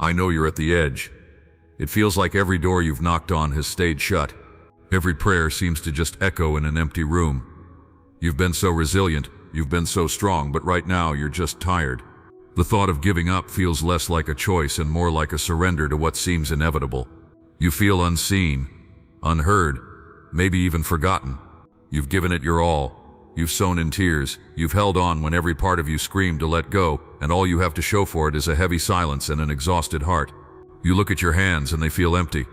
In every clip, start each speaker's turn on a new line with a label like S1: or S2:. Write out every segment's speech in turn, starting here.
S1: I know you're at the edge. It feels like every door you've knocked on has stayed shut. Every prayer seems to just echo in an empty room. You've been so resilient, you've been so strong, but right now you're just tired. The thought of giving up feels less like a choice and more like a surrender to what seems inevitable. You feel unseen, unheard, maybe even forgotten. You've given it your all. You've sown in tears. You've held on when every part of you screamed to let go, and all you have to show for it is a heavy silence and an exhausted heart. You look at your hands and they feel empty.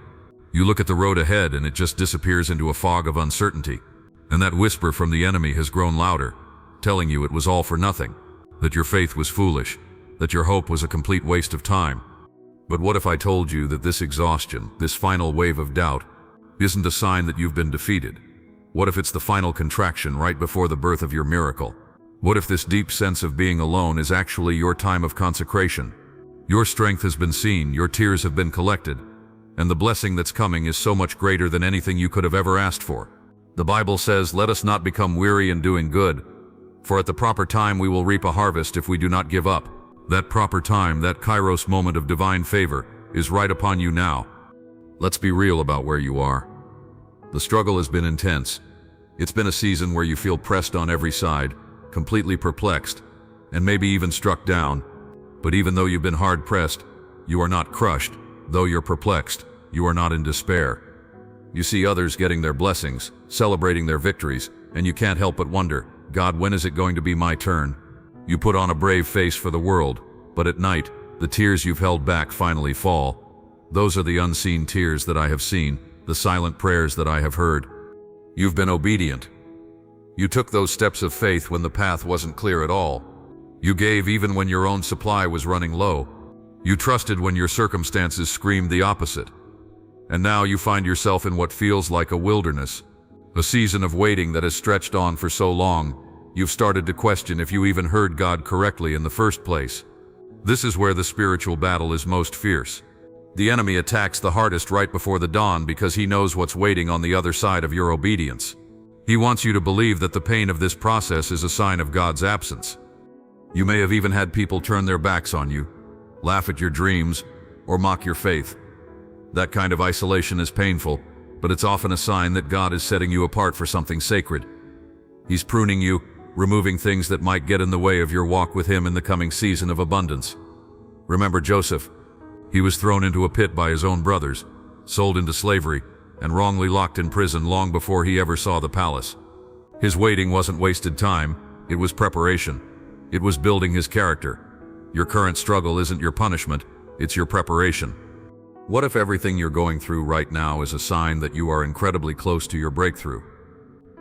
S1: You look at the road ahead and it just disappears into a fog of uncertainty. And that whisper from the enemy has grown louder, telling you it was all for nothing, that your faith was foolish, that your hope was a complete waste of time. But what if I told you that this exhaustion, this final wave of doubt, isn't a sign that you've been defeated? What if it's the final contraction right before the birth of your miracle? What if this deep sense of being alone is actually your time of consecration? Your strength has been seen, your tears have been collected, and the blessing that's coming is so much greater than anything you could have ever asked for. The Bible says, "Let us not become weary in doing good, for at the proper time we will reap a harvest if we do not give up." That proper time, that kairos moment of divine favor, is right upon you now. Let's be real about where you are. The struggle has been intense. It's been a season where you feel pressed on every side, completely perplexed, and maybe even struck down. But even though you've been hard pressed, you are not crushed. Though you're perplexed, you are not in despair. You see others getting their blessings, celebrating their victories, and you can't help but wonder, God, when is it going to be my turn? You put on a brave face for the world, but at night, the tears you've held back finally fall. Those are the unseen tears that I have seen, the silent prayers that I have heard. You've been obedient. You took those steps of faith when the path wasn't clear at all. You gave even when your own supply was running low. You trusted when your circumstances screamed the opposite. And now you find yourself in what feels like a wilderness, a season of waiting that has stretched on for so long, you've started to question if you even heard God correctly in the first place. This is where the spiritual battle is most fierce. The enemy attacks the hardest right before the dawn because he knows what's waiting on the other side of your obedience. He wants you to believe that the pain of this process is a sign of God's absence. You may have even had people turn their backs on you, laugh at your dreams, or mock your faith. That kind of isolation is painful, but it's often a sign that God is setting you apart for something sacred. He's pruning you, removing things that might get in the way of your walk with Him in the coming season of abundance. Remember Joseph. He was thrown into a pit by his own brothers, sold into slavery, and wrongly locked in prison long before he ever saw the palace. His waiting wasn't wasted time, it was preparation. It was building his character. Your current struggle isn't your punishment, it's your preparation. What if everything you're going through right now is a sign that you are incredibly close to your breakthrough?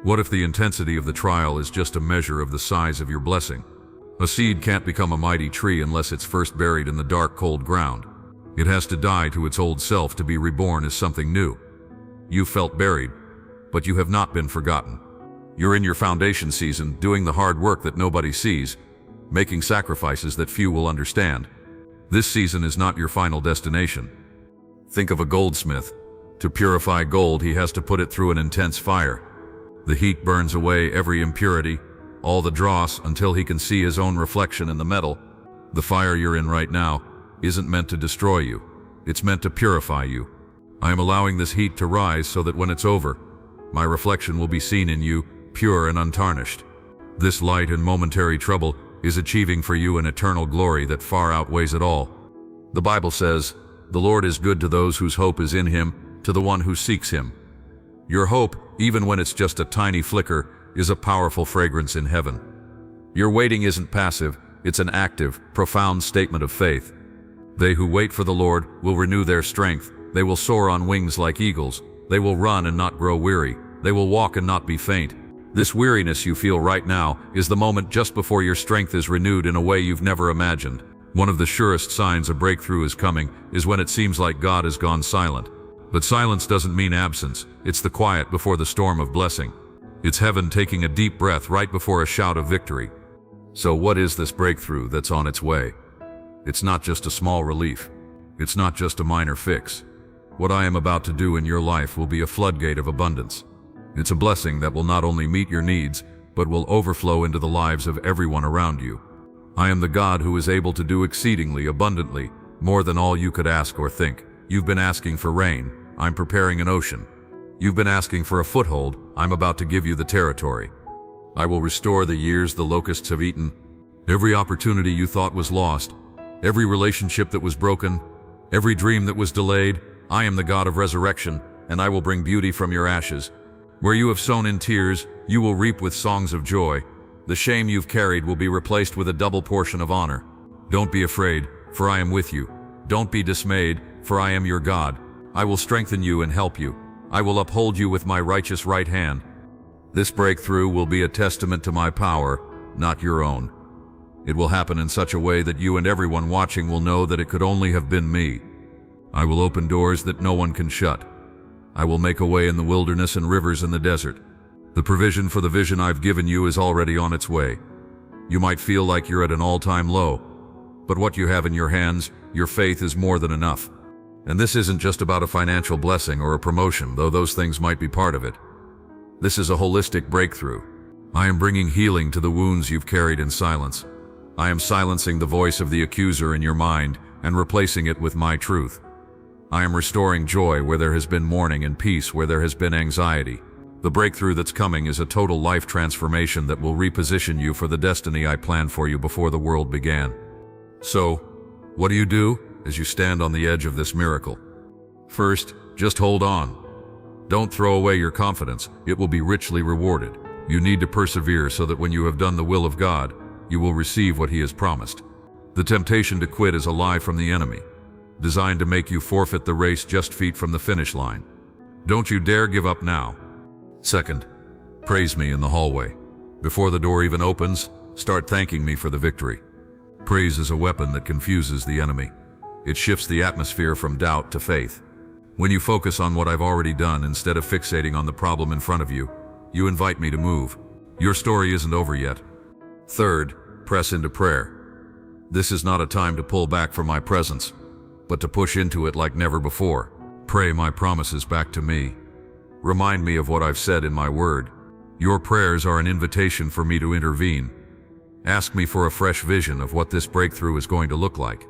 S1: What if the intensity of the trial is just a measure of the size of your blessing? A seed can't become a mighty tree unless it's first buried in the dark, cold ground. It has to die to its old self to be reborn as something new. You felt buried, but you have not been forgotten. You're in your foundation season, doing the hard work that nobody sees, making sacrifices that few will understand. This season is not your final destination. Think of a goldsmith. To purify gold, he has to put it through an intense fire. The heat burns away every impurity, all the dross, until he can see his own reflection in the metal. The fire you're in right now isn't meant to destroy you. It's meant to purify you. I am allowing this heat to rise so that when it's over, my reflection will be seen in you, pure and untarnished. This light and momentary trouble is achieving for you an eternal glory that far outweighs it all. The Bible says, "The Lord is good to those whose hope is in Him, to the one who seeks Him." Your hope, even when it's just a tiny flicker, is a powerful fragrance in heaven. Your waiting isn't passive, it's an active, profound statement of faith. They who wait for the Lord will renew their strength. They will soar on wings like eagles. They will run and not grow weary. They will walk and not be faint. This weariness you feel right now is the moment just before your strength is renewed in a way you've never imagined. One of the surest signs a breakthrough is coming is when it seems like God has gone silent. But silence doesn't mean absence. It's the quiet before the storm of blessing. It's heaven taking a deep breath right before a shout of victory. So what is this breakthrough that's on its way? It's not just a small relief. It's not just a minor fix. What I am about to do in your life will be a floodgate of abundance. It's a blessing that will not only meet your needs, but will overflow into the lives of everyone around you. I am the God who is able to do exceedingly abundantly, more than all you could ask or think. You've been asking for rain. I'm preparing an ocean. You've been asking for a foothold. I'm about to give you the territory. I will restore the years the locusts have eaten. Every opportunity you thought was lost, every relationship that was broken, every dream that was delayed. I am the God of resurrection, and I will bring beauty from your ashes. Where you have sown in tears, you will reap with songs of joy. The shame you've carried will be replaced with a double portion of honor. Don't be afraid, for I am with you. Don't be dismayed, for I am your God. I will strengthen you and help you. I will uphold you with my righteous right hand. This breakthrough will be a testament to my power, not your own. It will happen in such a way that you and everyone watching will know that it could only have been me. I will open doors that no one can shut. I will make a way in the wilderness and rivers in the desert. The provision for the vision I've given you is already on its way. You might feel like you're at an all-time low, but what you have in your hands, your faith, is more than enough. And this isn't just about a financial blessing or a promotion, though those things might be part of it. This is a holistic breakthrough. I am bringing healing to the wounds you've carried in silence. I am silencing the voice of the accuser in your mind and replacing it with my truth. I am restoring joy where there has been mourning and peace where there has been anxiety. The breakthrough that's coming is a total life transformation that will reposition you for the destiny I planned for you before the world began. So, what do you do as you stand on the edge of this miracle? First, just hold on. Don't throw away your confidence. It will be richly rewarded. You need to persevere so that when you have done the will of God, you will receive what He has promised. The temptation to quit is a lie from the enemy, designed to make you forfeit the race just feet from the finish line. Don't you dare give up now. Second, praise me in the hallway. Before the door even opens, start thanking me for the victory. Praise is a weapon that confuses the enemy. It shifts the atmosphere from doubt to faith. When you focus on what I've already done instead of fixating on the problem in front of you, you invite me to move. Your story isn't over yet. Third, press into prayer. This is not a time to pull back from my presence, but to push into it like never before. Pray my promises back to me. Remind me of what I've said in my word. Your prayers are an invitation for me to intervene. Ask me for a fresh vision of what this breakthrough is going to look like.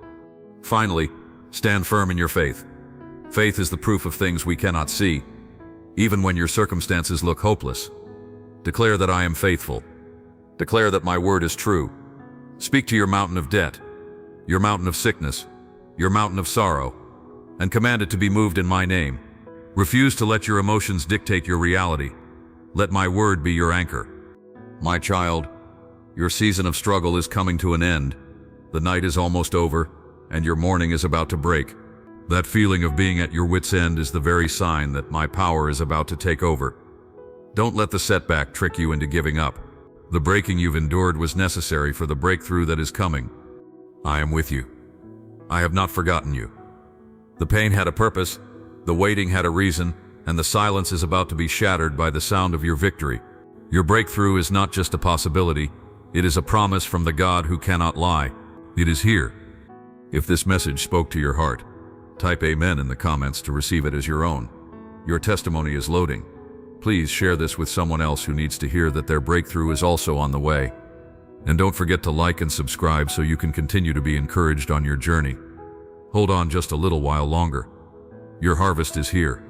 S1: Finally, stand firm in your faith. Faith is the proof of things we cannot see, even when your circumstances look hopeless. Declare that I am faithful. Declare that my word is true. Speak to your mountain of debt, your mountain of sickness, your mountain of sorrow, and command it to be moved in my name. Refuse to let your emotions dictate your reality. Let my word be your anchor. My child, your season of struggle is coming to an end. The night is almost over, and your morning is about to break. That feeling of being at your wit's end is the very sign that my power is about to take over. Don't let the setback trick you into giving up. The breaking you've endured was necessary for the breakthrough that is coming. I am with you. I have not forgotten you. The pain had a purpose, the waiting had a reason, and the silence is about to be shattered by the sound of your victory. Your breakthrough is not just a possibility, it is a promise from the God who cannot lie. It is here. If this message spoke to your heart, type Amen in the comments to receive it as your own. Your testimony is loading. Please share this with someone else who needs to hear that their breakthrough is also on the way. And don't forget to like and subscribe so you can continue to be encouraged on your journey. Hold on just a little while longer. Your harvest is here.